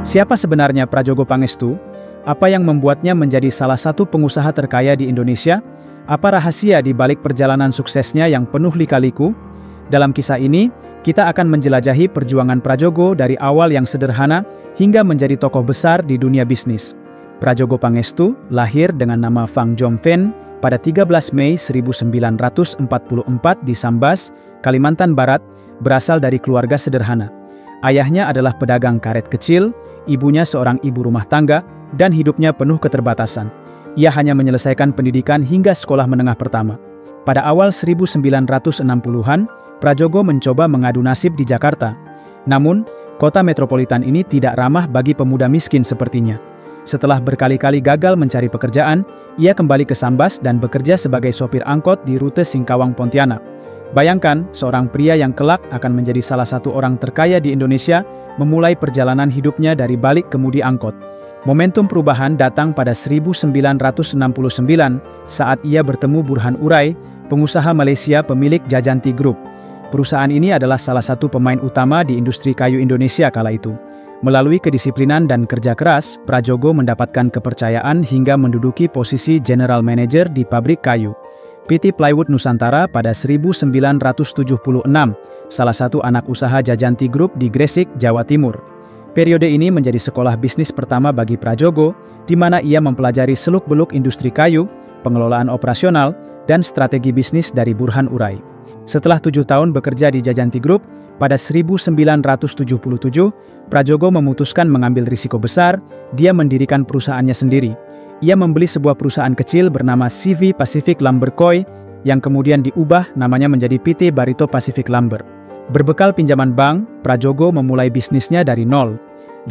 Siapa sebenarnya Prajogo Pangestu? Apa yang membuatnya menjadi salah satu pengusaha terkaya di Indonesia? Apa rahasia di balik perjalanan suksesnya yang penuh lika-liku? Dalam kisah ini, kita akan menjelajahi perjuangan Prajogo dari awal yang sederhana hingga menjadi tokoh besar di dunia bisnis. Prajogo Pangestu lahir dengan nama Fang Jomven pada 13 Mei 1944 di Sambas, Kalimantan Barat, berasal dari keluarga sederhana. Ayahnya adalah pedagang karet kecil, ibunya seorang ibu rumah tangga, dan hidupnya penuh keterbatasan. Ia hanya menyelesaikan pendidikan hingga sekolah menengah pertama. Pada awal 1960-an, Prajogo mencoba mengadu nasib di Jakarta. Namun, kota metropolitan ini tidak ramah bagi pemuda miskin sepertinya. Setelah berkali-kali gagal mencari pekerjaan, ia kembali ke Sambas dan bekerja sebagai sopir angkot di rute Singkawang Pontianak. Bayangkan, seorang pria yang kelak akan menjadi salah satu orang terkaya di Indonesia, memulai perjalanan hidupnya dari balik kemudi angkot. Momentum perubahan datang pada 1969 saat ia bertemu Burhan Urai, pengusaha Malaysia pemilik Jajanti Group. Perusahaan ini adalah salah satu pemain utama di industri kayu Indonesia kala itu. Melalui kedisiplinan dan kerja keras, Prajogo mendapatkan kepercayaan hingga menduduki posisi General Manager di pabrik kayu PT Plywood Nusantara pada 1976, salah satu anak usaha Jajanti Group di Gresik, Jawa Timur. Periode ini menjadi sekolah bisnis pertama bagi Prajogo, di mana ia mempelajari seluk-beluk industri kayu, pengelolaan operasional, dan strategi bisnis dari Burhan Urai. Setelah 7 tahun bekerja di Jajanti Group, pada 1977, Prajogo memutuskan mengambil risiko besar, dia mendirikan perusahaannya sendiri. Ia membeli sebuah perusahaan kecil bernama CV Pacific Lumber Co. yang kemudian diubah namanya menjadi PT Barito Pacific Lumber. Berbekal pinjaman bank, Prajogo memulai bisnisnya dari nol.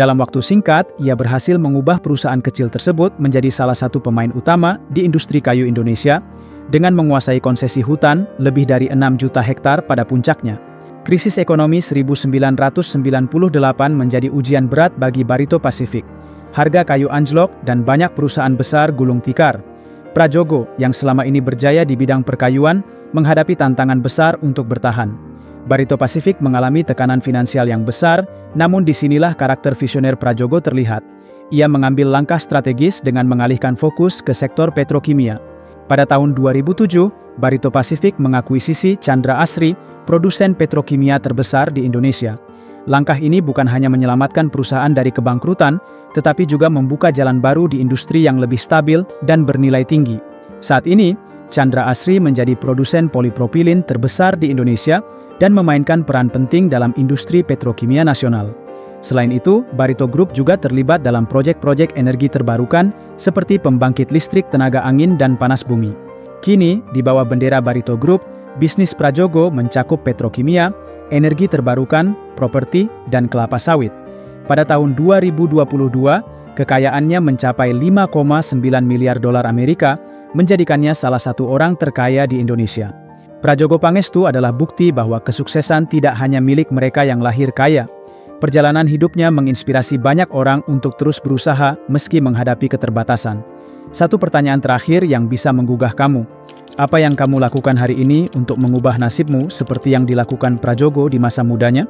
Dalam waktu singkat, ia berhasil mengubah perusahaan kecil tersebut menjadi salah satu pemain utama di industri kayu Indonesia, dengan menguasai konsesi hutan lebih dari 6 juta hektar pada puncaknya. Krisis ekonomi 1998 menjadi ujian berat bagi Barito Pacific. Harga kayu anjlok dan banyak perusahaan besar gulung tikar. Prajogo, yang selama ini berjaya di bidang perkayuan, menghadapi tantangan besar untuk bertahan. Barito Pacific mengalami tekanan finansial yang besar, namun disinilah karakter visioner Prajogo terlihat. Ia mengambil langkah strategis dengan mengalihkan fokus ke sektor petrokimia. Pada tahun 2007, Barito Pacific mengakuisisi Chandra Asri, produsen petrokimia terbesar di Indonesia. Langkah ini bukan hanya menyelamatkan perusahaan dari kebangkrutan, tetapi juga membuka jalan baru di industri yang lebih stabil dan bernilai tinggi. Saat ini, Chandra Asri menjadi produsen polipropilin terbesar di Indonesia dan memainkan peran penting dalam industri petrokimia nasional. Selain itu, Barito Group juga terlibat dalam proyek-proyek energi terbarukan seperti pembangkit listrik tenaga angin dan panas bumi. Kini, di bawah bendera Barito Group, bisnis Prajogo mencakup petrokimia, energi terbarukan, properti, dan kelapa sawit. Pada tahun 2022, kekayaannya mencapai 5,9 miliar dolar Amerika, menjadikannya salah satu orang terkaya di Indonesia. Prajogo Pangestu adalah bukti bahwa kesuksesan tidak hanya milik mereka yang lahir kaya. Perjalanan hidupnya menginspirasi banyak orang untuk terus berusaha meski menghadapi keterbatasan. Satu pertanyaan terakhir yang bisa menggugah kamu. Apa yang kamu lakukan hari ini untuk mengubah nasibmu seperti yang dilakukan Prajogo di masa mudanya?